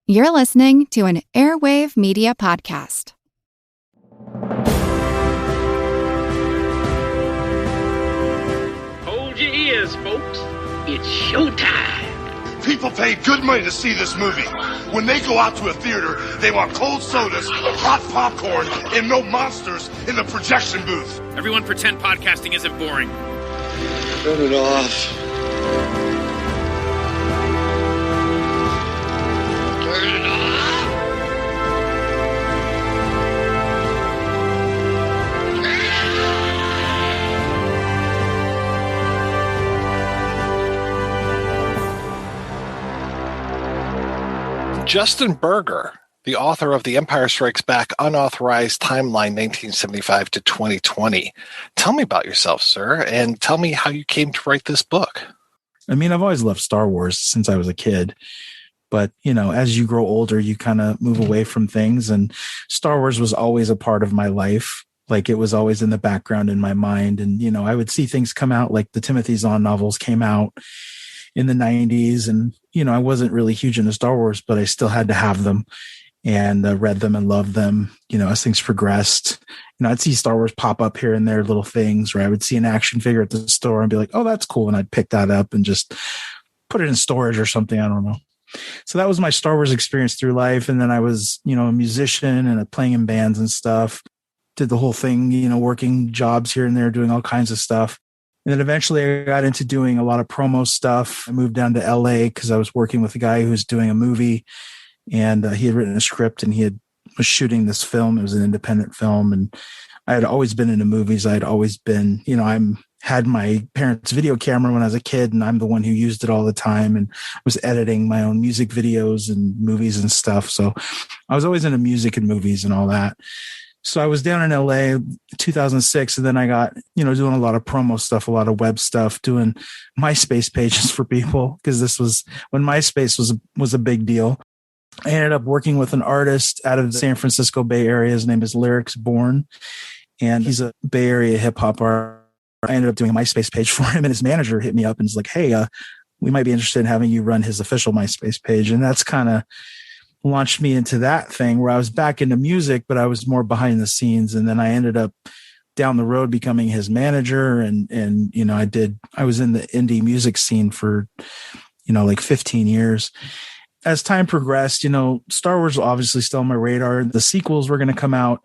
You're listening to an Airwave Media Podcast. Hold your ears, folks. It's showtime. People pay good money to see this movie. When they go out to a theater, they want cold sodas, hot popcorn, and no monsters in the projection booth. Everyone pretend podcasting isn't boring. Turn it off. Turn it off. Justin Berger, the author of The Empire Strikes Back Unauthorized Timeline 1975 to 2020. Tell me about yourself, sir, and tell me how you came to write this book. I mean, I've always loved Star Wars since I was a kid. But, you know, as you grow older, you kind of move away from things. And Star Wars was always a part of my life. Like, it was always in the background in my mind. And, you know, I would see things come out, like the Timothy Zahn novels came out in the 90s. And, you know, I wasn't really huge into Star Wars, but I still had to have them and read them and loved them, you know, as things progressed. You know, I'd see Star Wars pop up here and there, little things where I would see an action figure at the store and be like, oh, that's cool. And I'd pick that up and just put it in storage or something. I don't know. So that was my Star Wars experience through life. And then I was, you know, a musician and playing in bands and stuff, did the whole thing, you know, working jobs here and there, doing all kinds of stuff. And then eventually I got into doing a lot of promo stuff. I moved down to LA because I was working with a guy who was doing a movie, and he had written a script and was shooting this film. It was an independent film. And I had always been into movies. I'd always been, you know, had my parents' video camera when I was a kid, and I'm the one who used it all the time and was editing my own music videos and movies and stuff. So I was always into music and movies and all that. So I was down in LA 2006, and then I got, you know, doing a lot of promo stuff, a lot of web stuff, doing MySpace pages for people, because this was when MySpace was a big deal. I ended up working with an artist out of the San Francisco Bay Area. His name is Lyrics Born, and he's a Bay Area hip hop artist. I ended up doing a MySpace page for him, and his manager hit me up and was like, hey, we might be interested in having you run his official MySpace page. And that's kind of launched me into that thing where I was back into music, but I was more behind the scenes. And then I ended up down the road becoming his manager. And, you know, I was in the indie music scene for, you know, like 15 years. As time progressed, you know, Star Wars was obviously still on my radar. The sequels were going to come out.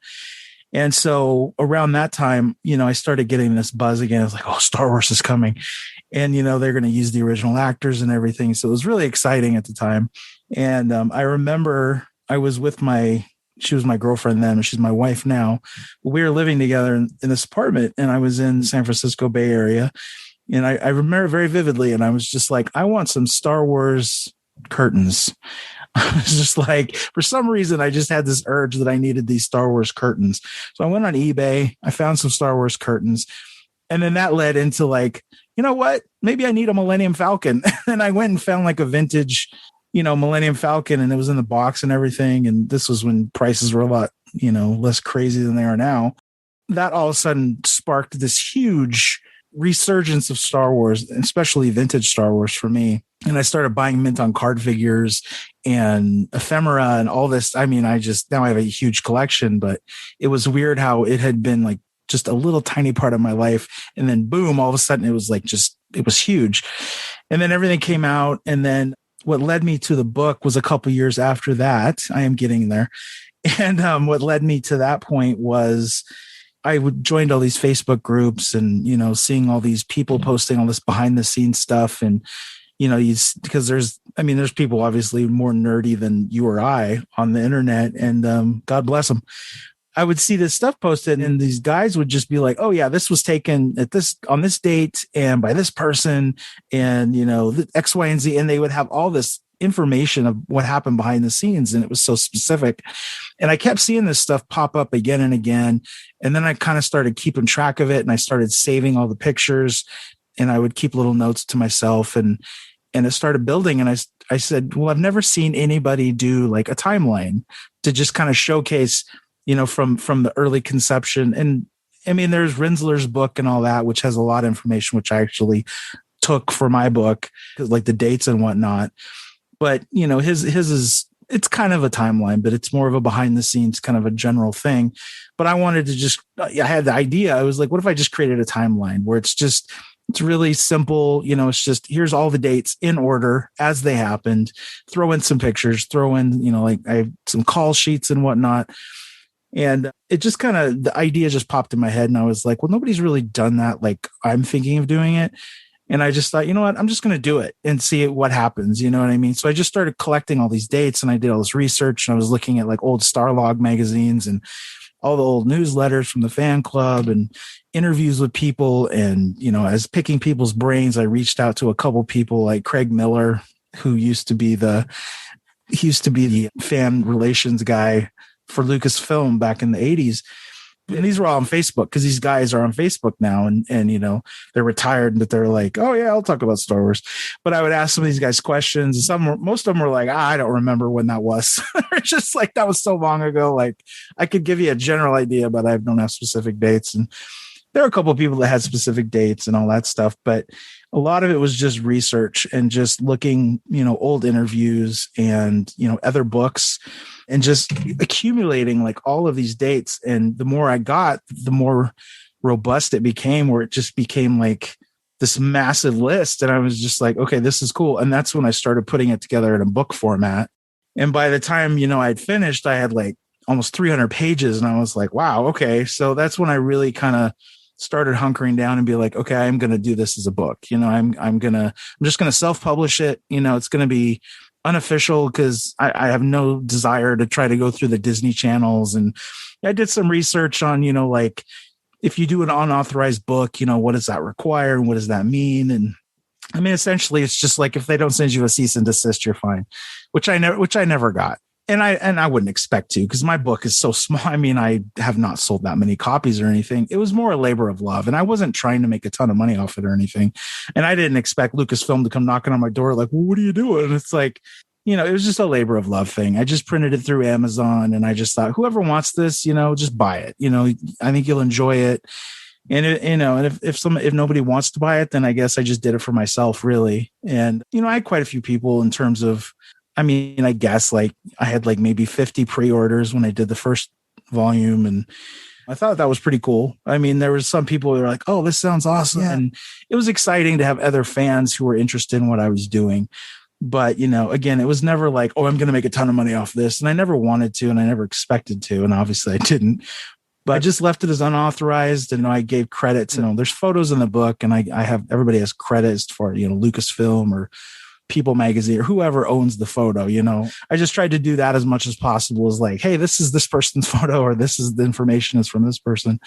And so around that time, you know, I started getting this buzz again. I was like, oh, Star Wars is coming. And, you know, they're going to use the original actors and everything. So it was really exciting at the time. And I remember I was with she was my girlfriend then, and she's my wife now. We were living together in this apartment, and I was in San Francisco Bay Area. And I remember very vividly, and I was just like, I want some Star Wars curtains. I was just like, for some reason, I just had this urge that I needed these Star Wars curtains. So I went on eBay, I found some Star Wars curtains, and then that led into like, you know what, maybe I need a Millennium Falcon. And I went and found like a vintage, you know, Millennium Falcon, and it was in the box and everything. And this was when prices were a lot, you know, less crazy than they are now. That all of a sudden sparked this huge resurgence of Star Wars, especially vintage Star Wars for me. And I started buying mint on card figures and ephemera and all this. I mean, now I have a huge collection, but it was weird how it had been like just a little tiny part of my life. And then boom, all of a sudden it was like it was huge. And then everything came out. And then what led me to the book was a couple years after that. I am getting there. And what led me to that point was I joined all these Facebook groups and, you know, seeing all these people posting all this behind the scenes stuff. And, you know, because there's people obviously more nerdy than you or I on the internet, and God bless them. I would see this stuff posted, and these guys would just be like, oh yeah, this was taken on this date and by this person, and, you know, X, Y, and Z. And they would have all this information of what happened behind the scenes. And it was so specific. And I kept seeing this stuff pop up again and again. And then I kind of started keeping track of it, and I started saving all the pictures, and I would keep little notes to myself, and it started building. And I said, well, I've never seen anybody do like a timeline to just kind of showcase, you know, from the early conception. And I mean, there's Rinsler's book and all that, which has a lot of information, which I actually took for my book, like the dates and whatnot. But, you know, his is it's kind of a timeline, but it's more of a behind the scenes kind of a general thing. But I wanted to I had the idea. I was like, what if I just created a timeline where it's really simple. It's just, here's all the dates in order as they happened, throw in some pictures, throw in, like I have some call sheets and whatnot. And it just the idea just popped in my head. And I was like, well, nobody's really done that. Like I'm thinking of doing it. And I just thought, you know what, I'm just going to do it and see what happens. You know what I mean? So I just started collecting all these dates and I did all this research and I was looking at like old Starlog magazines and all the old newsletters from the fan club and interviews with people. And, as picking people's brains, I reached out to a couple people like Craig Miller, who used to be the fan relations guy for Lucasfilm back in the 80s. And these were all on Facebook because these guys are on Facebook now and they're retired, but they're like, oh yeah, I'll talk about Star Wars. But I would ask some of these guys questions and most of them were like, I don't remember when that was. It's just like, that was so long ago. Like I could give you a general idea, but I don't have specific dates. And there are a couple of people that had specific dates and all that stuff, but a lot of it was just research and just looking, old interviews and, other books and just accumulating like all of these dates. And the more I got, the more robust it became, where it just became like this massive list. And I was just like, okay, this is cool. And that's when I started putting it together in a book format. And by the time, I'd finished, I had like almost 300 pages and I was like, wow, okay. So that's when I really kind of started hunkering down and be like, okay, I'm going to do this as a book. I'm just going to self-publish it. It's going to be unofficial because I have no desire to try to go through the Disney channels. And I did some research on, like if you do an unauthorized book, what does that require? And what does that mean? And I mean, essentially it's just like, if they don't send you a cease and desist, you're fine, which I never got. And I wouldn't expect to, because my book is so small. I mean, I have not sold that many copies or anything. It was more a labor of love. And I wasn't trying to make a ton of money off it or anything. And I didn't expect Lucasfilm to come knocking on my door like, well, what are you doing? And it's like, it was just a labor of love thing. I just printed it through Amazon and I just thought, whoever wants this, just buy it. I think you'll enjoy it. And if nobody wants to buy it, then I guess I just did it for myself, really. And, I had quite a few people in terms of, I guess like I had like maybe 50 pre-orders when I did the first volume. And I thought that was pretty cool. I mean, there was some people who were like, oh, this sounds awesome. Yeah. And it was exciting to have other fans who were interested in what I was doing. But, again, it was never like, oh, I'm going to make a ton of money off this. And I never wanted to, and I never expected to. And obviously I didn't. But I just left it as unauthorized. And I gave credit to, there's photos in the book and I have, everybody has credits for, Lucasfilm or People Magazine or whoever owns the photo. I just tried to do that as much as possible, as like, hey, this is this person's photo, or this is the information is from this person.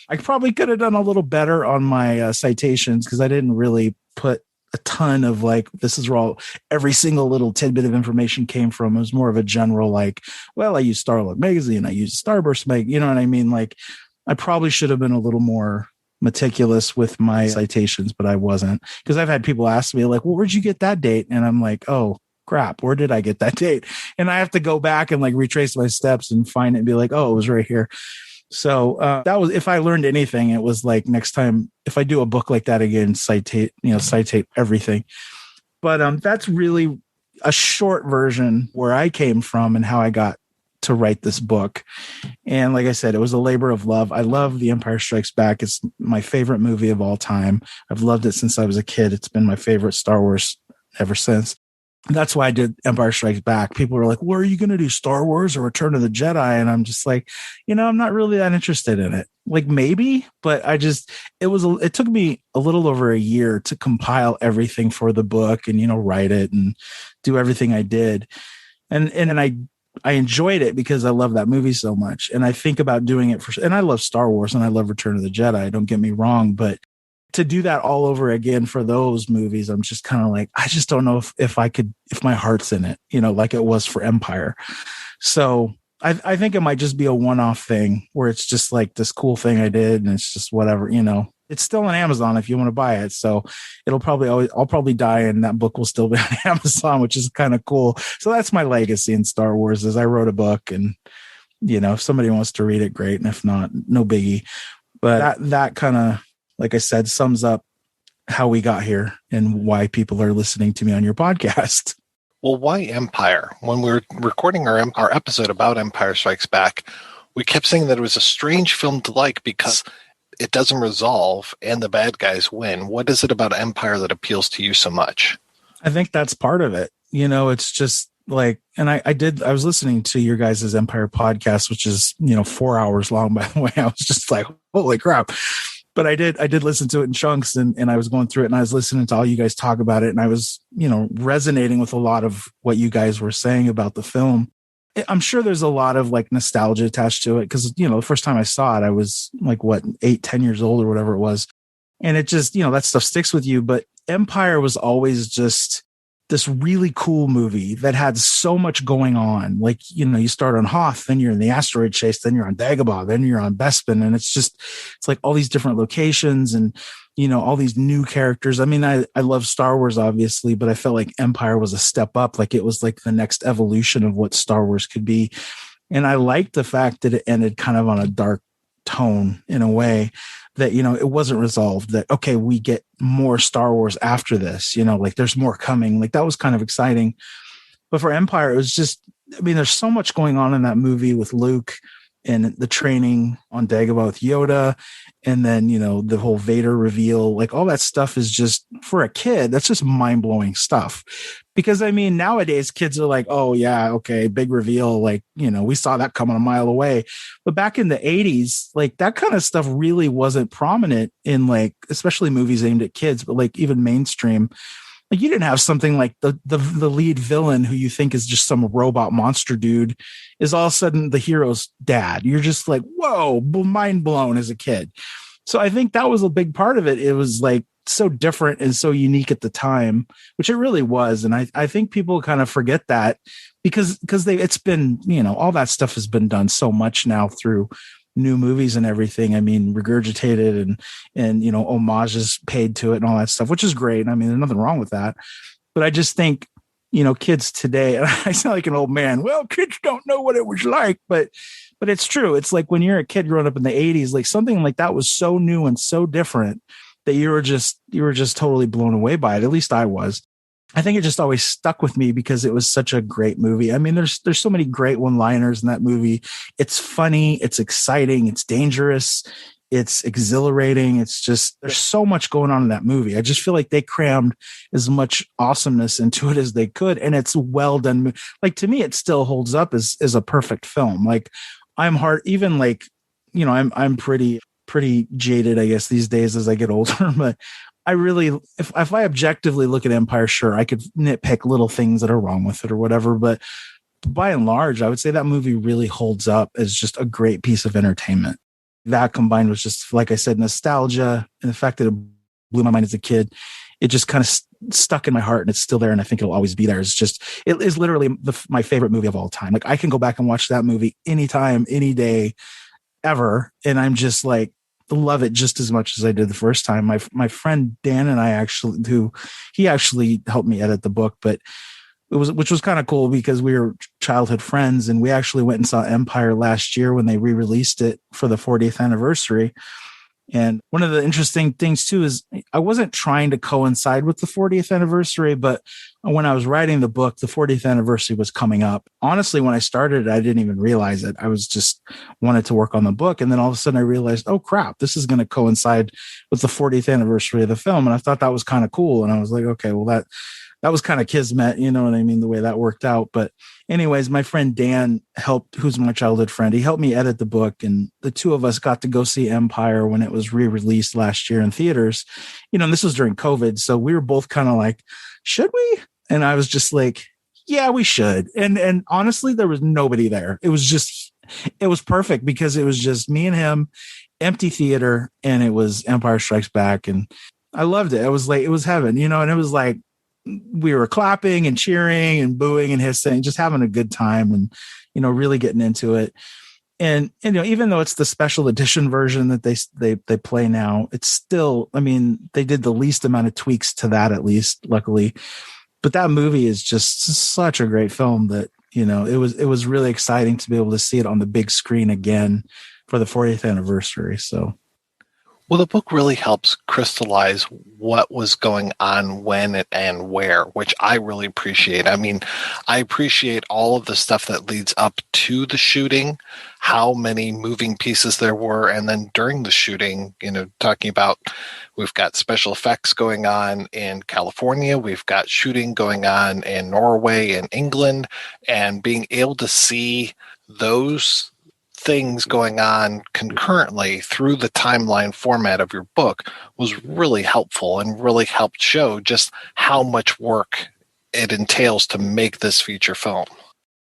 I probably could have done a little better on my citations, because I didn't really put a ton of like, this is where every single little tidbit of information came from. It was more of a general, like, well, I use Starlog magazine, I use Starburst mag, you know what I mean? Like, I probably should have been a little more meticulous with my citations, but I wasn't, because I've had people ask me like, well, where'd you get that date? And I'm like, oh crap, where did I get that date? And I have to go back and like retrace my steps and find it and be like, oh, it was right here. So that was, if I learned anything, it was like, next time if I do a book like that again, citate everything. But that's really a short version where I came from and how I got to write this book. And like I said, it was a labor of love. I love The Empire Strikes Back. It's my favorite movie of all time. I've loved it since I was a kid. It's been my favorite Star Wars ever since. That's why I did Empire Strikes Back. People were like, well, are you going to do Star Wars or Return of the Jedi? And I'm just like, I'm not really that interested in it. Like maybe, but it took me a little over a year to compile everything for the book and, write it and do everything I did. And I enjoyed it because I love that movie so much. And I think about doing it and I love Star Wars and I love Return of the Jedi. Don't get me wrong, but to do that all over again for those movies, I'm just kind of like, I just don't know if my heart's in it, like it was for Empire. So I think it might just be a one-off thing where it's just like this cool thing I did and it's just whatever, It's still on Amazon if you want to buy it. So I'll probably die and that book will still be on Amazon, which is kind of cool. So that's my legacy in Star Wars, is I wrote a book and, if somebody wants to read it, great. And if not, no biggie. But that kind of, like I said, sums up how we got here and why people are listening to me on your podcast. Well, why Empire? When we were recording our episode about Empire Strikes Back, we kept saying that it was a strange film to like because it doesn't resolve and the bad guys win. What is it about Empire that appeals to you so much? I think that's part of it. It's just like, and I was listening to your guys' Empire podcast, which is, 4 hours long, by the way. I was just like, holy crap. But I did listen to it in chunks, and I was going through it, and I was listening to all you guys talk about it. And I was, resonating with a lot of what you guys were saying about the film. I'm sure there's a lot of like nostalgia attached to it. Cause the first time I saw it, I was like, 8-10 years old or whatever it was. And it just, that stuff sticks with you. But Empire was always just this really cool movie that had so much going on. Like, you start on Hoth, then you're in the asteroid chase, then you're on Dagobah, then you're on Bespin. And it's like all these different locations and, all these new characters. I mean, I love Star Wars, obviously, but I felt like Empire was a step up. Like it was like the next evolution of what Star Wars could be. And I liked the fact that it ended kind of on a dark tone in a way that, it wasn't resolved, that, okay, we get more Star Wars after this, like there's more coming. Like that was kind of exciting. But for Empire, it was just, there's so much going on in that movie with Luke and the training on Dagobah with Yoda. And then, the whole Vader reveal, like all that stuff is just, for a kid, that's just mind blowing stuff. Because nowadays kids are like, oh yeah, okay, big reveal. Like, we saw that coming a mile away. But back in the 80s, like that kind of stuff really wasn't prominent in like, especially movies aimed at kids, but like even mainstream. Like you didn't have something like the lead villain who you think is just some robot monster dude is all of a sudden the hero's dad. You're just like, whoa, mind blown as a kid. So I think that was a big part of it. It was like so different and so unique at the time, which it really was. And I think people kind of forget that because it's been, all that stuff has been done so much now through new movies and everything. Regurgitated and homages paid to it and all that stuff, which is great. There's nothing wrong with that. But I just think, kids today, and I sound like an old man. Well, kids don't know what it was like, but it's true. It's like when you're a kid growing up in the 80s, like something like that was so new and so different that you were just totally blown away by it. At least I was. I think it just always stuck with me because it was such a great movie. There's so many great one-liners in that movie. It's funny, it's exciting, it's dangerous, it's exhilarating. It's just, there's so much going on in that movie. I just feel like they crammed as much awesomeness into it as they could. And it's well done. Like to me, it still holds up as a perfect film. Like I'm pretty jaded, I guess, these days as I get older, but I really, if I objectively look at Empire, sure, I could nitpick little things that are wrong with it or whatever. But by and large, I would say that movie really holds up as just a great piece of entertainment. That combined with just, like I said, nostalgia and the fact that it blew my mind as a kid, it just kind of stuck in my heart and it's still there. And I think it'll always be there. It is literally my favorite movie of all time. Like I can go back and watch that movie anytime, any day, ever. And I'm just like, love it just as much as I did the first time. My friend Dan and I he actually helped me edit the book, but which was kind of cool because we were childhood friends and we actually went and saw Empire last year when they re-released it for the 40th anniversary. And one of the interesting things too is I wasn't trying to coincide with the 40th anniversary, but when I was writing the book, the 40th anniversary was coming up. Honestly, when I started it, I didn't even realize it. I was just wanted to work on the book. And then all of a sudden I realized, oh crap, this is going to coincide with the 40th anniversary of the film. And I thought that was kind of cool. And I was like, okay, well that was kind of kismet, you know what I mean? The way that worked out. But anyways, my friend Dan who's my childhood friend. He helped me edit the book and the two of us got to go see Empire when it was re-released last year in theaters, and this was during COVID. So we were both kind of like, should we? And I was just like, yeah, we should. And honestly, there was nobody there. It was perfect because it was just me and him, empty theater. And it was Empire Strikes Back. And I loved it. It was heaven, and it was like, we were clapping and cheering and booing and hissing, just having a good time and, really getting into it. And even though it's the special edition version that they play now, it's still, they did the least amount of tweaks to that, at least, luckily. But that movie is just such a great film that, it was really exciting to be able to see it on the big screen again for the 40th anniversary. So. Well, the book really helps crystallize what was going on when and where, which I really appreciate. I mean, I appreciate all of the stuff that leads up to the shooting, how many moving pieces there were, and then during the shooting, talking about we've got special effects going on in California, we've got shooting going on in Norway and England, and being able to see those things going on concurrently through the timeline format of your book was really helpful and really helped show just how much work it entails to make this feature film.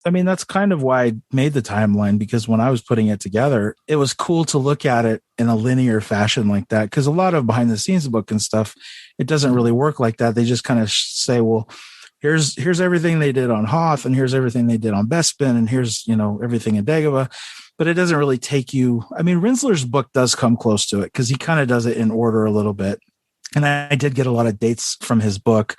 I mean, that's kind of why I made the timeline, because when I was putting it together, it was cool to look at it in a linear fashion like that. Because a lot of behind the scenes book and stuff, it doesn't really work like that. They just kind of say, well, here's everything they did on Hoth, and here's everything they did on Bespin, and here's, everything in Dagobah. But it doesn't really take you. I mean, Rinsler's book does come close to it because he kind of does it in order a little bit. And I did get a lot of dates from his book.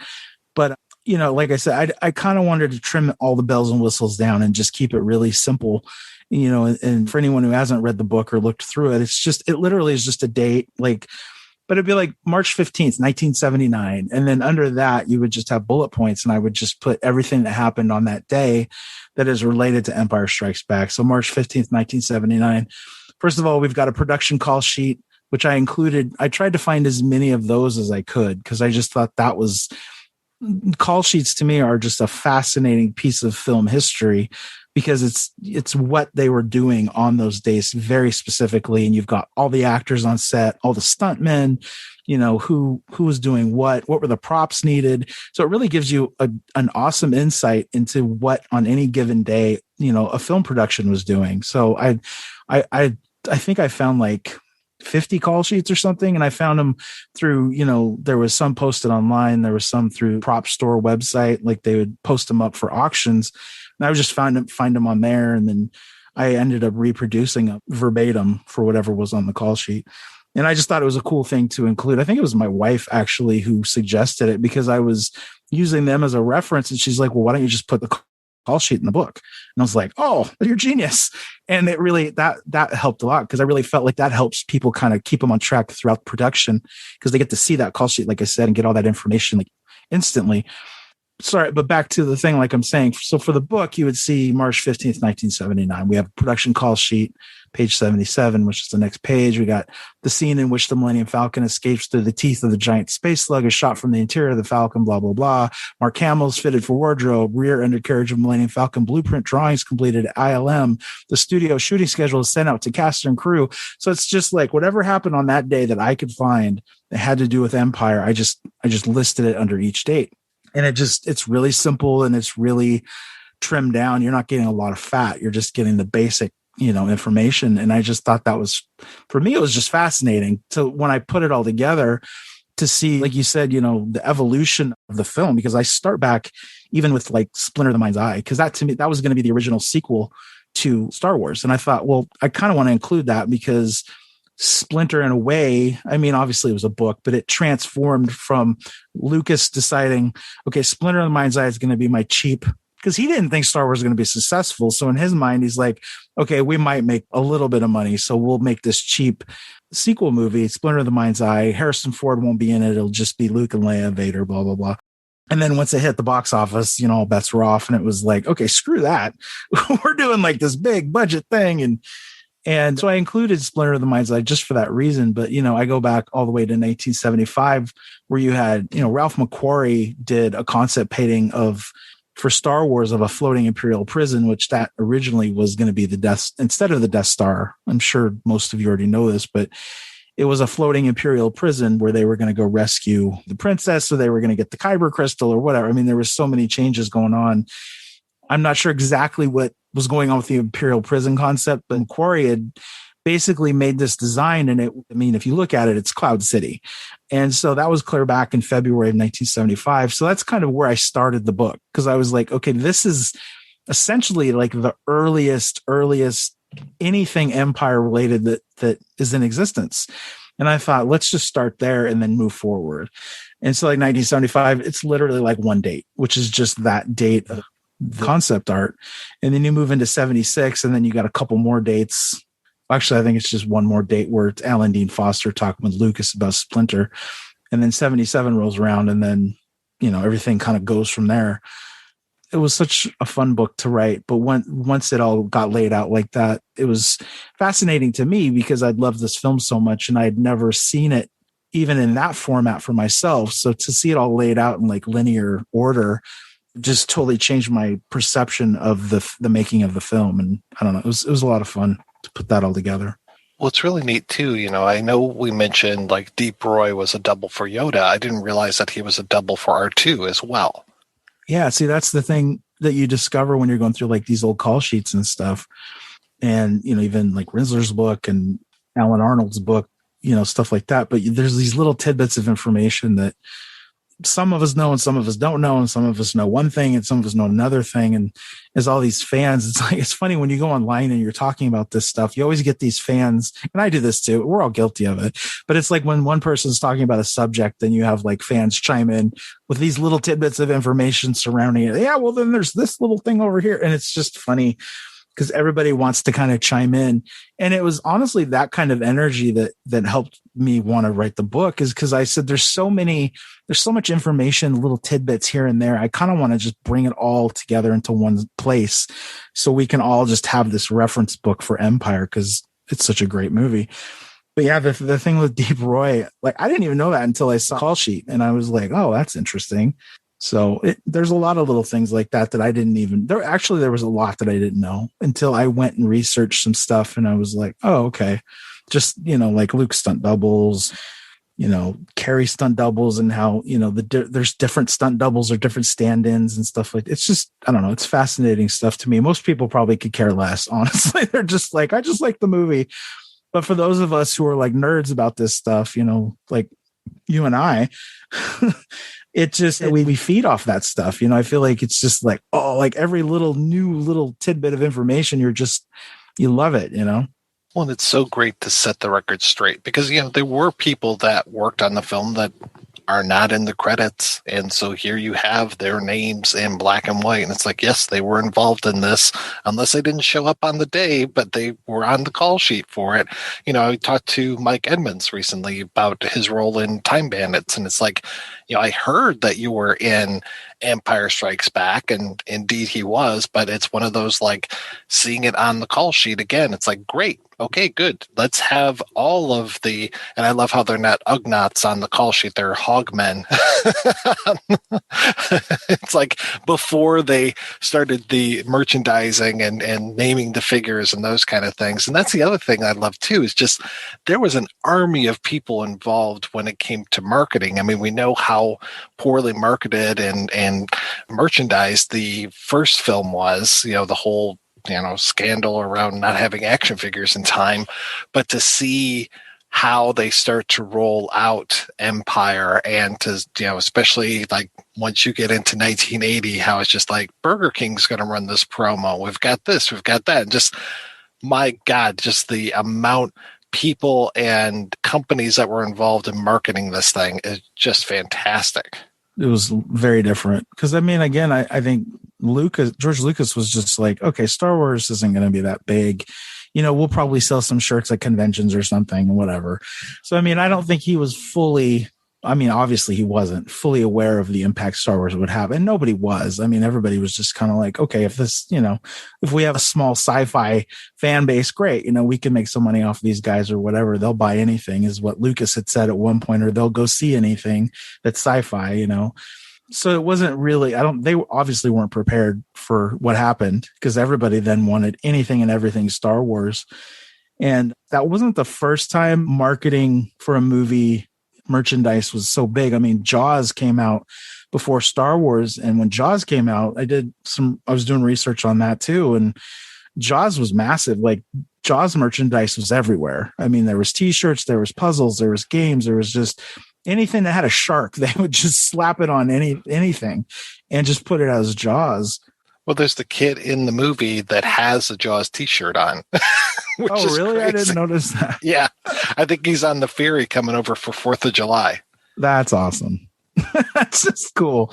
But, like I said, I kind of wanted to trim all the bells and whistles down and just keep it really simple. And for anyone who hasn't read the book or looked through it, it literally is just a date. But it'd be like March 15th, 1979. And then under that, you would just have bullet points, and I would just put everything that happened on that day that is related to Empire Strikes Back. So March 15th, 1979. First of all, we've got a production call sheet, which I included. I tried to find as many of those as I could because I just thought call sheets to me are just a fascinating piece of film history, because it's what they were doing on those days very specifically. And you've got all the actors on set, all the stuntmen, who was doing what were the props needed. So it really gives you an awesome insight into what on any given day, a film production was doing. So I think I found like 50 call sheets or something. And I found them through, there was some posted online. There was some through prop store website. Like they would post them up for auctions. And I would just find them on there. And then I ended up reproducing a verbatim for whatever was on the call sheet. And I just thought it was a cool thing to include. I think it was my wife actually who suggested it, because I was using them as a reference. And she's like, well, why don't you just put the call sheet in the book? And I was like, oh, you're genius. And it really, that helped a lot, because I really felt like that helps people kind of keep them on track throughout production, because they get to see that call sheet, like I said, and get all that information like instantly. Sorry, but back to the thing, like I'm saying. So for the book, you would see March 15th, 1979. We have a production call sheet, page 77, which is the next page. We got the scene in which the Millennium Falcon escapes through the teeth of the giant space slug, is shot from the interior of the Falcon, blah, blah, blah. Mark Hamill's fitted for wardrobe, rear undercarriage of Millennium Falcon, blueprint drawings completed at ILM. The studio shooting schedule is sent out to cast and crew. So it's just like whatever happened on that day that I could find that had to do with Empire, I just listed it under each date. And it's really simple, and it's really trimmed down. You're not getting a lot of fat. You're just getting the basic, information. And I just thought that was, for me, it was just fascinating. So when I put it all together to see, like you said, the evolution of the film, because I start back even with like Splinter of the Mind's Eye, because that to me, that was going to be the original sequel to Star Wars. And I thought, well, I kind of want to include that, because Splinter, in a way, I mean, obviously it was a book, but it transformed from Lucas deciding, okay, Splinter of the Mind's Eye is going to be my cheap, because he didn't think Star Wars was going to be successful. So in his mind, he's like, okay, we might make a little bit of money, so we'll make this cheap sequel movie, Splinter of the Mind's Eye. Harrison Ford won't be in it. It'll just be Luke and Leia, Vader, blah, blah, blah. And then once it hit the box office, all bets were off. And it was like, okay, screw that. We're doing like this big budget thing. And so I included Splinter of the Mind's Eye just for that reason. But, I go back all the way to 1975, where you had, Ralph McQuarrie did a concept painting for Star Wars of a floating Imperial prison, which that originally was going to be instead of the Death Star. I'm sure most of you already know this, but it was a floating Imperial prison where they were going to go rescue the princess, or they were going to get the Kyber crystal or whatever. I mean, there was so many changes going on. I'm not sure exactly what was going on with the Imperial prison concept, but McQuarrie had basically made this design. And if you look at it, it's Cloud City. And so that was clear back in February of 1975. So that's kind of where I started the book, because I was like, okay, this is essentially like the earliest anything Empire related that is in existence. And I thought, let's just start there and then move forward. And so like 1975, it's literally like one date, which is just that date of the concept art. And then you move into 76, and then you got a couple more dates Actually, I think it's just one more date where it's Alan Dean Foster talking with Lucas about Splinter. And then 77 rolls around, and then, everything kind of goes from there. It was such a fun book to write. But once it all got laid out like that, it was fascinating to me because I'd loved this film so much and I'd never seen it even in that format for myself. So to see it all laid out in like linear order just totally changed my perception of the making of the film. And I don't know, it was a lot of fun to put that all together. Well, it's really neat too. I know we mentioned like Deep Roy was a double for Yoda. I didn't realize that he was a double for R2 as well. Yeah. See, that's the thing that you discover when you're going through like these old call sheets and stuff. And, even like Rinsler's book and Alan Arnold's book, stuff like that. But there's these little tidbits of information that some of us know and some of us don't know, and some of us know one thing and some of us know another thing. And as all these fans, it's funny when you go online and you're talking about this stuff, you always get these fans, and I do this too. We're all guilty of it, but it's like when one person's talking about a subject, then you have like fans chime in with these little tidbits of information surrounding it. Yeah, well, then there's this little thing over here. And it's just funny because everybody wants to kind of chime in. And it was honestly that kind of energy that helped me want to write the book, is because I said, there's so much information, little tidbits here and there. I kind of want to just bring it all together into one place so we can all just have this reference book for Empire, because it's such a great movie. But yeah, the thing with Deep Roy, like I didn't even know that until I saw the call sheet, and I was like, oh, that's interesting. So there's a lot of little things like that I didn't even, there was a lot that I didn't know until I went and researched some stuff, and I was like, oh, okay. Just, like Luke stunt doubles, Carrie stunt doubles, and how, there's different stunt doubles or different stand-ins and stuff like that. It's just, I don't know. It's fascinating stuff to me. Most people probably could care less, honestly. They're just like, I just like the movie. But for those of us who are like nerds about this stuff, like you and I, it just, we feed off that stuff. I feel like it's just like, oh, like every little tidbit of information, you love it, Well, and it's so great to set the record straight because, there were people that worked on the film that are not in the credits. And so here you have their names in black and white. And it's like, yes, they were involved in this, unless they didn't show up on the day, but they were on the call sheet for it. I talked to Mike Edmonds recently about his role in Time Bandits. And it's like, I heard that you were in Empire Strikes Back, and indeed he was, but it's one of those like seeing it on the call sheet again. It's like, great. Okay, good. Let's have all of the, and I love how they're not Ugnaughts on the call sheet. They're Hogmen. It's like before they started the merchandising and naming the figures and those kind of things. And that's the other thing I love too, is just there was an army of people involved when it came to marketing. I mean, we know how poorly marketed and merchandised the first film was, the whole scandal around not having action figures in time, but to see how they start to roll out Empire, and to, especially like once you get into 1980, how it's just like Burger King's going to run this promo. We've got this, we've got that. And just, my God, just the amount people and companies that were involved in marketing this thing is just fantastic. It was very different because, I mean, again, I think George Lucas was just like, okay, Star Wars isn't going to be that big. We'll probably sell some shirts at conventions or something, whatever. So, I mean, I don't think he was obviously he wasn't fully aware of the impact Star Wars would have. And nobody was. I mean, everybody was just kind of like, okay, if this, if we have a small sci-fi fan base, great. We can make some money off of these guys or whatever. They'll buy anything, is what Lucas had said at one point, or they'll go see anything that's sci-fi, So it wasn't really, they obviously weren't prepared for what happened, because everybody then wanted anything and everything Star Wars. And that wasn't the first time marketing for a movie merchandise was so big. I mean, Jaws came out before Star Wars. And when Jaws came out, I was doing research on that too. And Jaws was massive. Like Jaws merchandise was everywhere. I mean, there was t-shirts, there was puzzles, there was games, there was just anything that had a shark. They would just slap it on anything and just put it as Jaws. Well, there's the kid in the movie that has a Jaws t-shirt on. Oh, really? Crazy. I didn't notice that. Yeah. I think he's on the ferry coming over for 4th of July. That's awesome. That's just cool.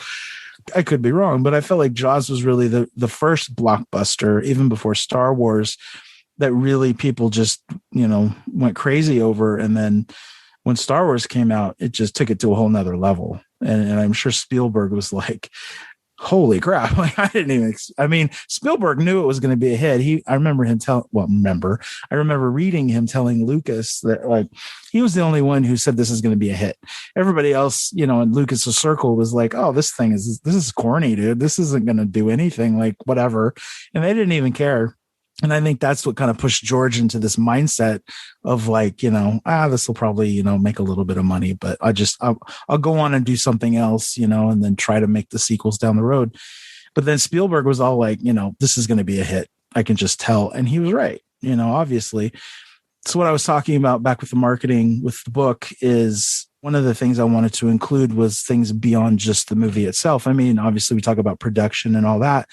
I could be wrong, but I felt like Jaws was really the first blockbuster, even before Star Wars, that really people just, went crazy over. And then when Star Wars came out, it just took it to a whole nother level. And I'm sure Spielberg was like, holy crap. Like, I mean, Spielberg knew it was going to be a hit. I remember reading him telling Lucas that, like, he was the only one who said this is going to be a hit. Everybody else, in Lucas's circle was like, oh, this is corny, dude. This isn't going to do anything, like, whatever. And they didn't even care. And I think that's what kind of pushed George into this mindset of like, this will probably, make a little bit of money, but I'll go on and do something else, and then try to make the sequels down the road. But then Spielberg was all like, this is going to be a hit. I can just tell. And he was right, obviously. So what I was talking about back with the marketing with the book is one of the things I wanted to include was things beyond just the movie itself. I mean, obviously we talk about production and all that,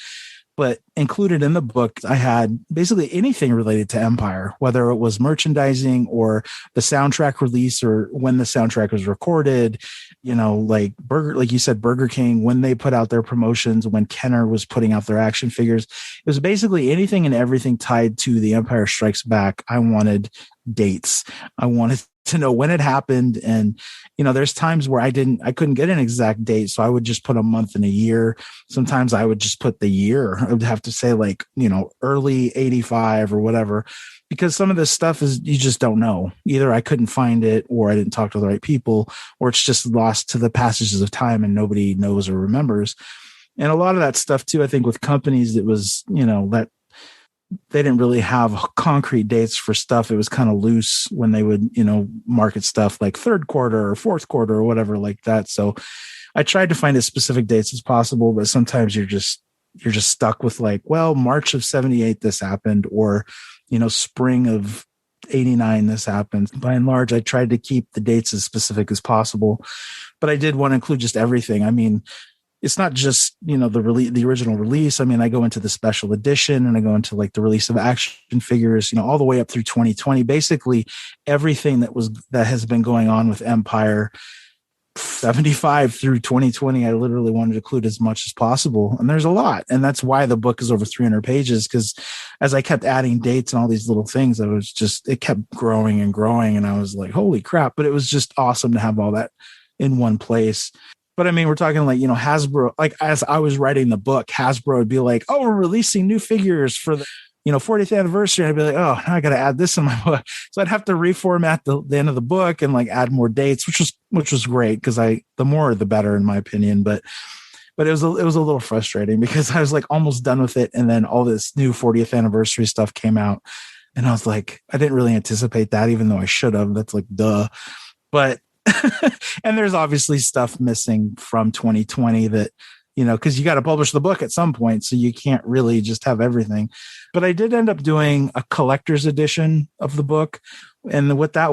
but included in the book, I had basically anything related to Empire, whether it was merchandising or the soundtrack release or when the soundtrack was recorded, like you said, Burger King, when they put out their promotions, when Kenner was putting out their action figures. It was basically anything and everything tied to The Empire Strikes Back. I wanted dates. I wanted to know when it happened. And, there's times where I couldn't get an exact date. So I would just put a month and a year. Sometimes I would just put the year. I would have to say like, early 85 or whatever, because some of this stuff is, you just don't know. Either I couldn't find it or I didn't talk to the right people, or it's just lost to the passages of time and nobody knows or remembers. And a lot of that stuff too, I think with companies, it was, that they didn't really have concrete dates for stuff. It was kind of loose when they would, market stuff like third quarter or fourth quarter or whatever like that. So I tried to find as specific dates as possible, but sometimes you're just stuck with like, well, March of 78, this happened, or, spring of 89, this happened. By and large, I tried to keep the dates as specific as possible, but I did want to include just everything. I mean, it's not just, the original release. I mean, I go into the special edition and I go into like the release of action figures, all the way up through 2020, basically everything that has been going on with Empire 75 through 2020. I literally wanted to include as much as possible. And there's a lot. And that's why the book is over 300 pages. Because as I kept adding dates and all these little things, it kept growing and growing. And I was like, holy crap. But it was just awesome to have all that in one place. But I mean, we're talking like, Hasbro, like as I was writing the book, Hasbro would be like, oh, we're releasing new figures for the, 40th anniversary. And I'd be like, oh, now I got to add this in my book. So I'd have to reformat the end of the book and like add more dates, which was great. Cause the more, the better in my opinion. But it was a little frustrating because I was like almost done with it. And then all this new 40th anniversary stuff came out. And I was like, I didn't really anticipate that, even though I should have. That's like, duh. But and there's obviously stuff missing from 2020 that, because you got to publish the book at some point. So you can't really just have everything. But I did end up doing a collector's edition of the book. And what that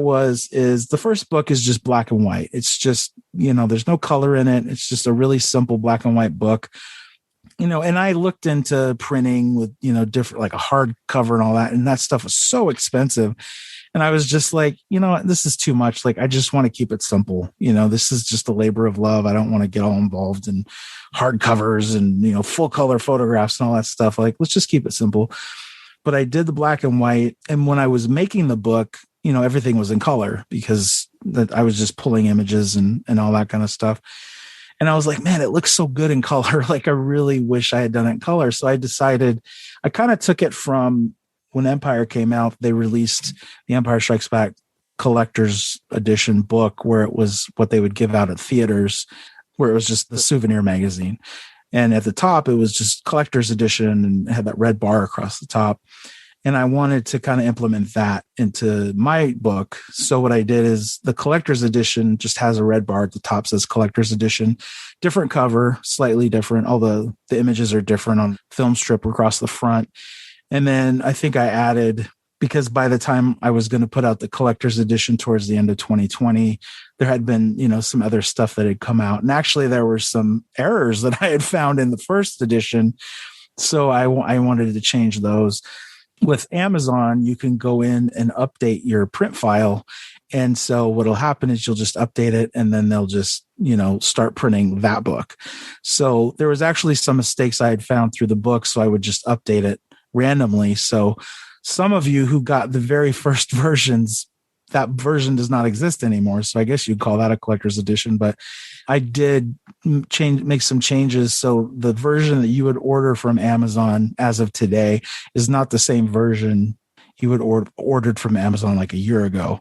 is the first book is just black and white. It's just, there's no color in it. It's just a really simple black and white book. And I looked into printing with, different, like a hardcover and all that. And that stuff was so expensive. And I was just like, this is too much. Like, I just want to keep it simple. This is just a labor of love. I don't want to get all involved in hardcovers and, full color photographs and all that stuff. Like, let's just keep it simple. But I did the black and white. And when I was making the book, everything was in color because I was just pulling images and all that kind of stuff. And I was like, man, it looks so good in color. Like, I really wish I had done it in color. So I decided, I kind of took it from when Empire came out, they released the Empire Strikes Back collector's edition book, where it was what they would give out at theaters, where it was just the souvenir magazine. And at the top, it was just collector's edition and had that red bar across the top. And I wanted to kind of implement that into my book. So what I did is the collector's edition just has a red bar at the top, says collector's edition, different cover, slightly different. All the images are different on film strip across the front. And then I think I added, because by the time I was going to put out the collector's edition towards the end of 2020, there had been, some other stuff that had come out. And actually there were some errors that I had found in the first edition. So I wanted to change those. With Amazon, you can go in and update your print file. And so what'll happen is you'll just update it and then they'll just, start printing that book. So there was actually some mistakes I had found through the book. So I would just update it randomly. So some of you who got the very first versions, that version does not exist anymore. So I guess you'd call that a collector's edition, but I did make some changes. So the version that you would order from Amazon as of today is not the same version you would ordered from Amazon like a year ago.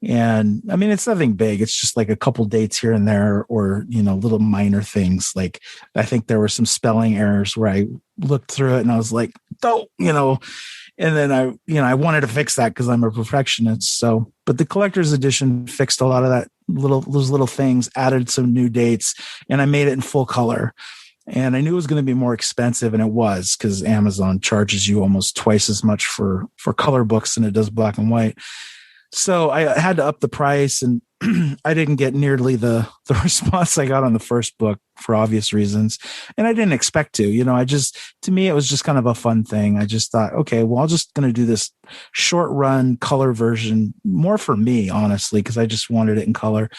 And I mean, it's nothing big. It's just like a couple dates here and there, or, little minor things. Like, I think there were some spelling errors where I looked through it and I was like, oh, and then I wanted to fix that because I'm a perfectionist. So, but the collector's edition fixed a lot of those little things, added some new dates, and I made it in full color. And I knew it was going to be more expensive, and it was, because Amazon charges you almost twice as much for color books than it does black and white. So I had to up the price, and I didn't get nearly the response I got on the first book for obvious reasons. And I didn't expect to, to me, it was just kind of a fun thing. I just thought, okay, well, I'm just going to do this short run color version more for me, honestly, because I just wanted it in color.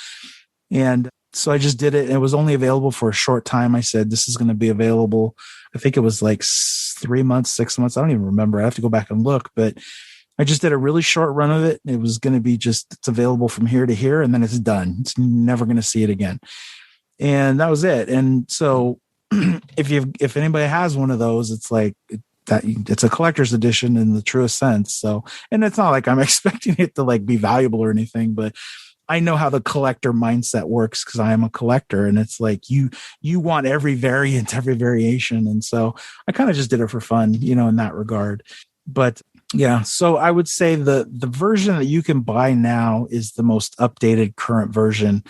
And so I just did it. It was only available for a short time. I said, this is going to be available. I think it was like 3 months, 6 months. I don't even remember. I have to go back and look, but I just did a really short run of it. It was going to be it's available from here to here, and then it's done. It's never going to see it again. And that was it. And so if anybody has one of those, it's like that, it's a collector's edition in the truest sense. So, and it's not like I'm expecting it to like be valuable or anything, but I know how the collector mindset works because I am a collector, and it's like you want every variant, every variation. And so I kind of just did it for fun, in that regard. But yeah, so I would say the version that you can buy now is the most updated current version.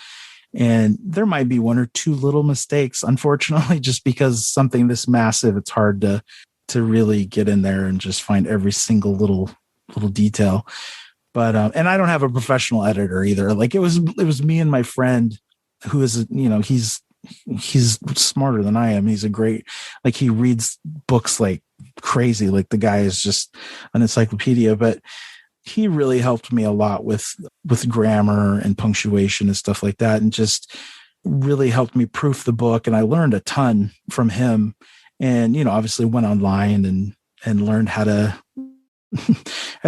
And there might be one or two little mistakes, unfortunately, just because something this massive, it's hard to really get in there and just find every single little detail. But and I don't have a professional editor either. Like it was me and my friend who is, he's smarter than I am. He's a great, like, he reads books like crazy. Like, the guy is just an encyclopedia, but he really helped me a lot with grammar and punctuation and stuff like that, and just really helped me proof the book. And I learned a ton from him, and, obviously went online and learned how to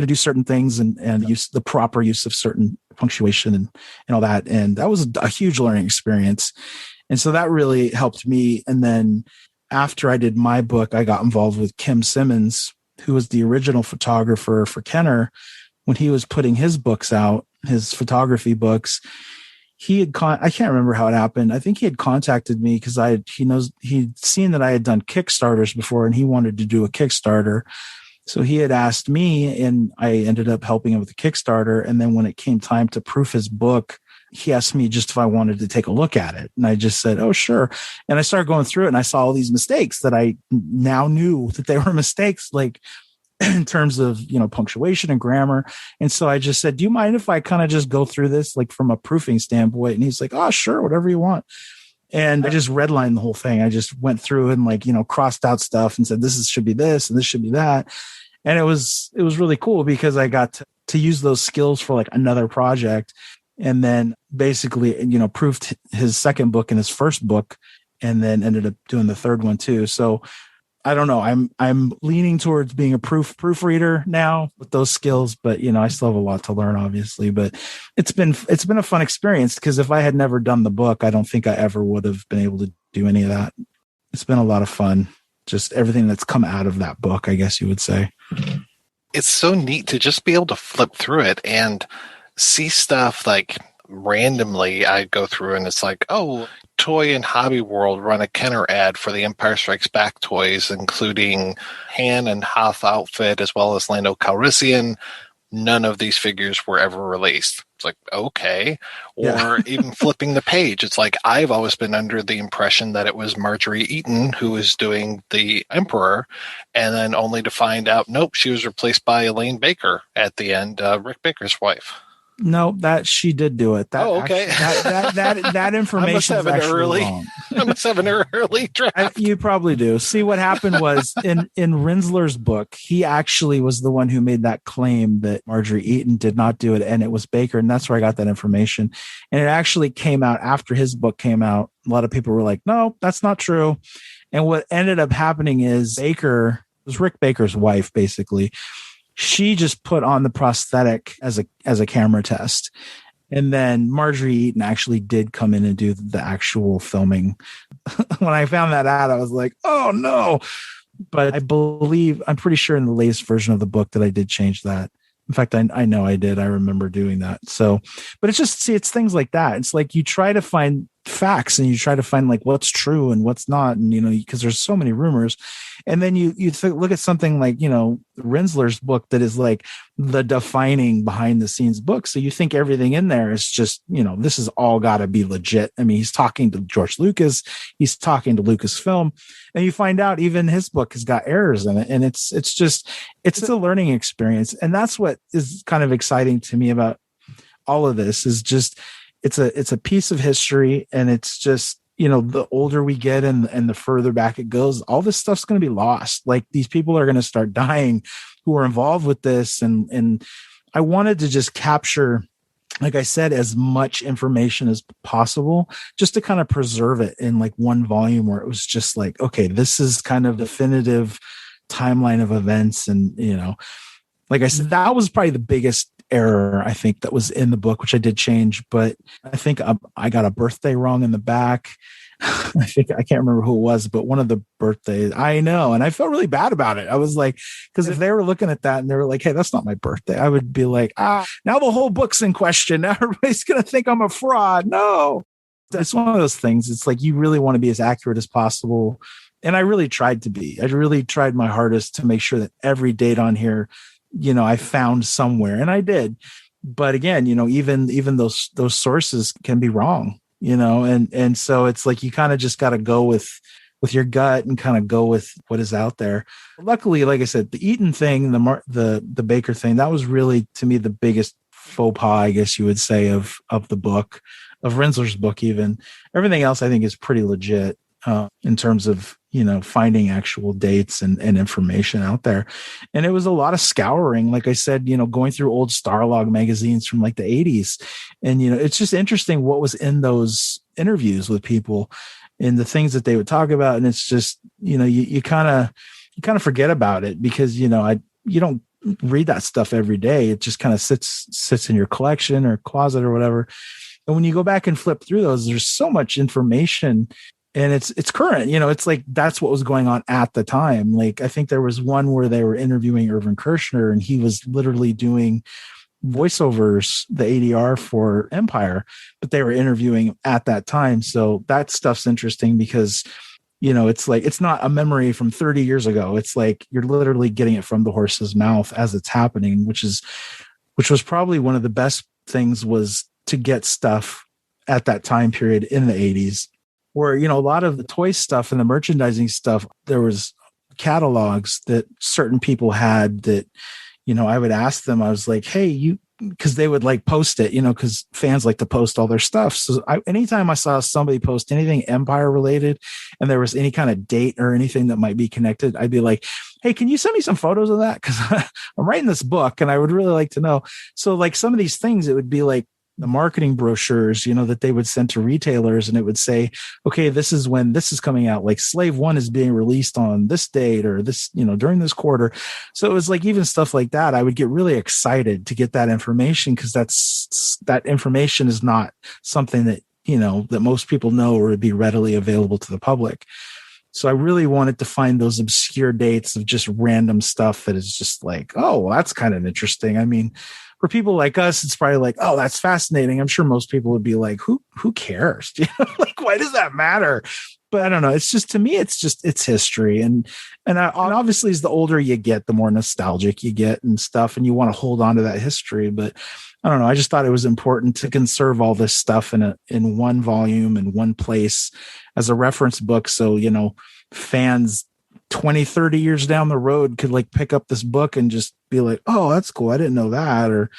do certain things and use the proper use of certain punctuation and all that. And that was a huge learning experience. And so that really helped me. And then after I did my book, I got involved with Kim Simmons, who was the original photographer for Kenner when he was putting his books out, his photography books. I can't remember how it happened. I think he had contacted me because he'd seen that I had done Kickstarters before, and he wanted to do a Kickstarter. So he had asked me, and I ended up helping him with the Kickstarter. And then when it came time to proof his book, he asked me just if I wanted to take a look at it. And I just said, oh, sure. And I started going through it, and I saw all these mistakes that I now knew that they were mistakes, like in terms of, punctuation and grammar. And so I just said, do you mind if I kind of just go through this, like from a proofing standpoint? And he's like, oh, sure, whatever you want. And I just redlined the whole thing. I just went through and crossed out stuff and said, should be this and this should be that. And it was really cool because I got to use those skills for like another project, and then basically, proofed his second book and his first book, and then ended up doing the third one too. So I don't know. I'm leaning towards being a proofreader now with those skills, but I still have a lot to learn, obviously. But it's been a fun experience, because if I had never done the book, I don't think I ever would have been able to do any of that. It's been a lot of fun. Just everything that's come out of that book, I guess you would say. It's so neat to just be able to flip through it and see stuff like randomly. I go through and it's like, oh, Toy and Hobby World run a Kenner ad for the Empire Strikes Back toys, including Han and Hoth outfit as well as Lando Calrissian. None of these figures were ever released. It's like, okay. Or even flipping the page. It's like, I've always been under the impression that it was Marjorie Eaton who was doing the Emperor, and then only to find out, nope, she was replaced by Elaine Baker at the end, Rick Baker's wife. No, that she did do it. Okay. That information is actually wrong. I must have an early draft. You probably do. See, what happened was in Rinsler's book, he actually was the one who made that claim that Marjorie Eaton did not do it, and it was Baker, and that's where I got that information. And it actually came out after his book came out. A lot of people were like, no, that's not true. And what ended up happening is Baker, it was Rick Baker's wife, basically. She just put on the prosthetic as a camera test. And then Marjorie Eaton actually did come in and do the actual filming. When I found that out, I was like, oh no. But I'm pretty sure in the latest version of the book that I did change that. In fact, I know I did. I remember doing that. So, but it's just, it's things like that. It's like you try to find facts and you try to find like what's true and what's not. And, because there's so many rumors. And then you look at something like, Rinsler's book that is like the defining behind the scenes book. So you think everything in there is just, this has all got to be legit. I mean, he's talking to George Lucas, he's talking to Lucasfilm, and you find out even his book has got errors in it. And it's a learning experience. And that's what is kind of exciting to me about all of this is just, it's a piece of history. And it's just, the older we get and the further back it goes, all this stuff's going to be lost. Like these people are going to start dying who are involved with this. And I wanted to just capture, like I said, as much information as possible, just to kind of preserve it in like one volume where it was just like, okay, this is kind of definitive timeline of events. And, like I said, that was probably the biggest error I think that was in the book, which I did change, but I think I got a birthday wrong in the back. I can't remember who it was, but one of the birthdays, I know. And I felt really bad about it. I was like, because if they were looking at that and they were like, hey, that's not my birthday, I would be like, now the whole book's in question. Now everybody's going to think I'm a fraud. No, it's one of those things. It's like, you really want to be as accurate as possible. And I really tried to be. I really tried my hardest to make sure that every date on here, I found somewhere, and I did. But again, even those sources can be wrong, and so it's like, you kind of just got to go with your gut and kind of go with what is out there. Luckily, like I said, the Eaton thing, the Baker thing, that was really, to me, the biggest faux pas, I guess you would say, of the book, of Rinsler's book. Even everything else, I think, is pretty legit in terms of, finding actual dates and information out there. And it was a lot of scouring, like I said, going through old Starlog magazines from like the 80s. And, it's just interesting what was in those interviews with people and the things that they would talk about. And it's just, you kind of forget about it because, you don't read that stuff every day. It just kind of sits in your collection or closet or whatever. And when you go back and flip through those, there's so much information. And it's current, it's like, that's what was going on at the time. Like, I think there was one where they were interviewing Irvin Kershner and he was literally doing voiceovers, the ADR for Empire, but they were interviewing at that time. So that stuff's interesting because, it's like, it's not a memory from 30 years ago. It's like, you're literally getting it from the horse's mouth as it's happening, which was probably one of the best things, was to get stuff at that time period in the 80s. Where, a lot of the toy stuff and the merchandising stuff, there was catalogs that certain people had that, I would ask them, I was like, hey, because they would like post it, because fans like to post all their stuff. So anytime I saw somebody post anything Empire related and there was any kind of date or anything that might be connected, I'd be like, hey, can you send me some photos of that? Because I'm writing this book and I would really like to know. So like some of these things, it would be like the marketing brochures, that they would send to retailers, and it would say, okay, this is when this is coming out, like Slave 1 is being released on this date or this, during this quarter. So it was like, even stuff like that, I would get really excited to get that information, because that information is not something that, that most people know or would be readily available to the public. So I really wanted to find those obscure dates of just random stuff that is just like, oh, well, that's kind of interesting. I mean, for people like us, it's probably like, oh, that's fascinating. I'm sure most people would be like, who cares? Like, why does that matter? But I don't know. It's just, to me, it's history. And obviously, as the older you get, the more nostalgic you get and stuff, and you want to hold on to that history. But I don't know. I just thought it was important to conserve all this stuff in one volume, in one place, as a reference book. So, fans 20, 30 years down the road could like pick up this book and just be like, oh, that's cool, I didn't know that. Or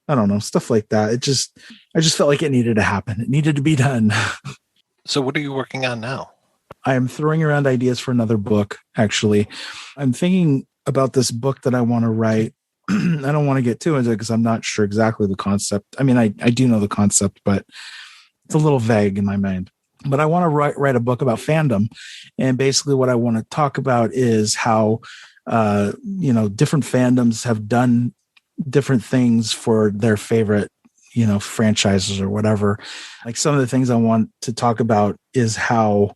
I don't know, stuff like that. I just felt like it needed to happen. It needed to be done. So what are you working on now? I am throwing around ideas for another book. Actually, I'm thinking about this book that I want to write. I don't want to get too into it because I'm not sure exactly the concept. I mean, I do know the concept, but it's a little vague in my mind. But I want to write a book about fandom. And basically what I want to talk about is how different fandoms have done different things for their favorite, franchises or whatever. Like some of the things I want to talk about is how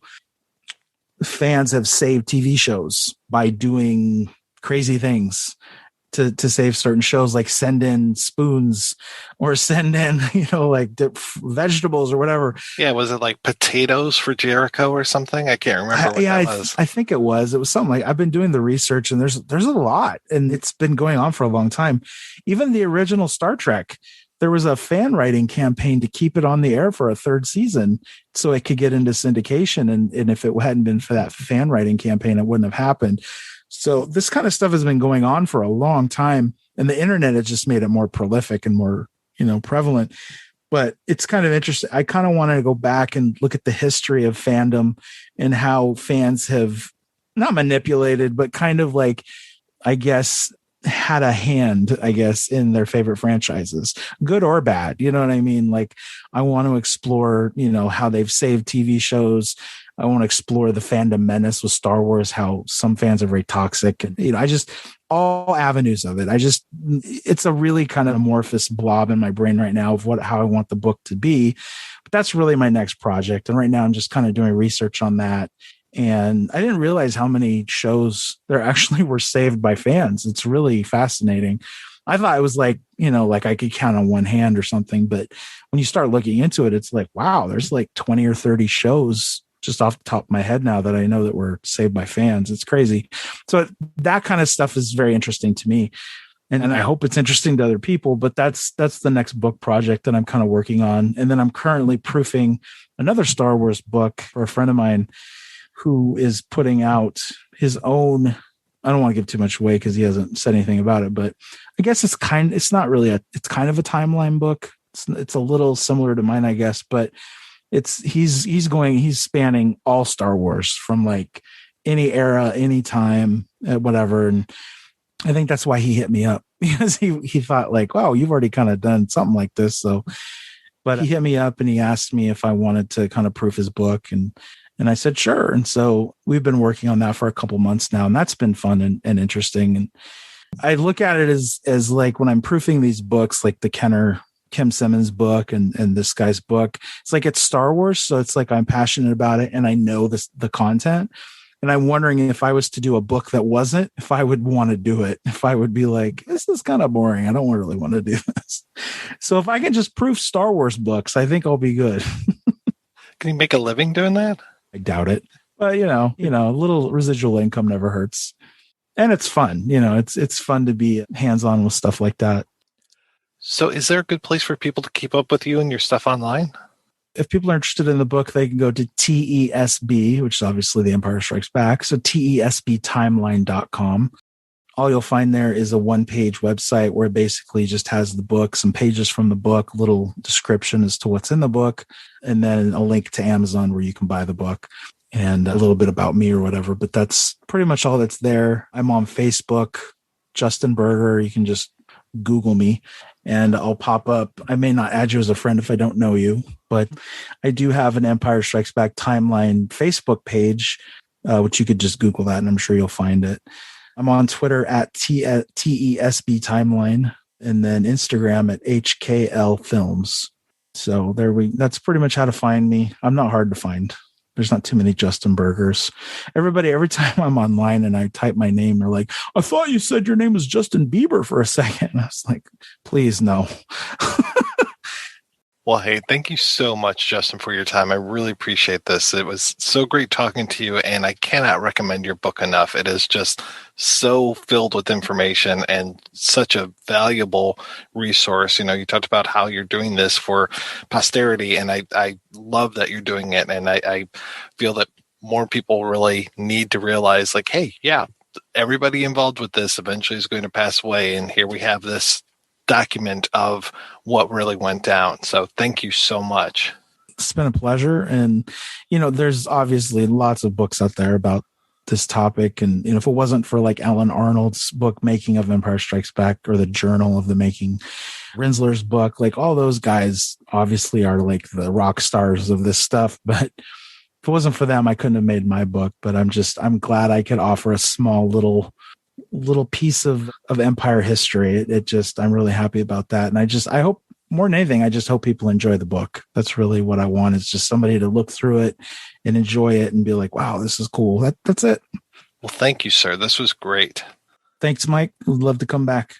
fans have saved TV shows by doing crazy things to save certain shows, like send in spoons or send in, vegetables or whatever. Yeah. Was it like potatoes for Jericho or something? I can't remember what that was. I think it was something like, I've been doing the research and there's a lot, and it's been going on for a long time. Even the original Star Trek, there was a fan writing campaign to keep it on the air for a third season so it could get into syndication. And if it hadn't been for that fan writing campaign, it wouldn't have happened. So this kind of stuff has been going on for a long time, and the internet has just made it more prolific and more, prevalent. But it's kind of interesting. I kind of want to go back and look at the history of fandom and how fans have not manipulated, but kind of like, I guess, had a hand, in their favorite franchises, good or bad. You know what I mean? Like, I want to explore, how they've saved TV shows. I want to explore the fandom menace with Star Wars, how some fans are very toxic, and, all avenues of it. It's a really kind of amorphous blob in my brain right now of how I want the book to be, but that's really my next project. And right now I'm just kind of doing research on that. And I didn't realize how many shows there actually were saved by fans. It's really fascinating. I thought it was like, like I could count on one hand or something. But when you start looking into it, it's like, wow, there's like 20 or 30 shows just off the top of my head now that I know that were saved by fans. It's crazy. So that kind of stuff is very interesting to me. And I hope it's interesting to other people, but that's the next book project that I'm kind of working on. And then I'm currently proofing another Star Wars book for a friend of mine who is putting out his own. I don't want to give too much away because he hasn't said anything about it, but I guess it's kind of a timeline book. It's a little similar to mine, I guess, but he's spanning all Star Wars from like any era, any time, whatever. And I think that's why he hit me up, because he thought like, wow, you've already kind of done something like this. So, but he hit me up and he asked me if I wanted to kind of proof his book, and I said, sure. And so we've been working on that for a couple months now, and that's been fun and interesting. And I look at it as like when I'm proofing these books, like the Kim Simmons book and this guy's book, it's like it's Star Wars. So it's like I'm passionate about it and I know the content. And I'm wondering if I was to do a book that wasn't, if I would want to do it, if I would be like, this is kind of boring. I don't really want to do this. So if I can just proof Star Wars books, I think I'll be good. Can you make a living doing that? I doubt it. But, a little residual income never hurts. And it's fun. It's fun to be hands-on with stuff like that. So is there a good place for people to keep up with you and your stuff online? If people are interested in the book, they can go to TESB, which is obviously The Empire Strikes Back. So TESBtimeline.com. All you'll find there is a one-page website where it basically just has the book, some pages from the book, little description as to what's in the book, and then a link to Amazon where you can buy the book and a little bit about me or whatever. But that's pretty much all that's there. I'm on Facebook, Justin Berger. You can just Google me and I'll pop up. I may not add you as a friend if I don't know you, but I do have an Empire Strikes Back timeline Facebook page, which you could just Google that and I'm sure you'll find it. I'm on Twitter at TESB timeline and then Instagram at HKL Films. So that's pretty much how to find me. I'm not hard to find. There's not too many Justin Bergers. Every time I'm online and I type my name, they're like, I thought you said your name was Justin Bieber for a second. And I was like, please, no. Well, hey, thank you so much, Justin, for your time. I really appreciate this. It was so great talking to you, and I cannot recommend your book enough. It is just so filled with information and such a valuable resource. You talked about how you're doing this for posterity, and I love that you're doing it. And I feel that more people really need to realize, like, hey, yeah, everybody involved with this eventually is going to pass away, and here we have this document of what really went down. So thank you so much. It's been a pleasure. And, there's obviously lots of books out there about this topic. And, if it wasn't for like Alan Arnold's book, Making of Empire Strikes Back, or the Journal of the Making, Rinsler's book, like all those guys obviously are like the rock stars of this stuff. But if it wasn't for them, I couldn't have made my book. But I'm glad I could offer a small little little piece of Empire history. It just, I'm really happy about that. And I hope more than anything, I just hope people enjoy the book. That's really what I want, is just somebody to look through it and enjoy it and be like, wow, this is cool. That's it. Well, thank you, sir. This was great. Thanks, Mike. Would love to come back.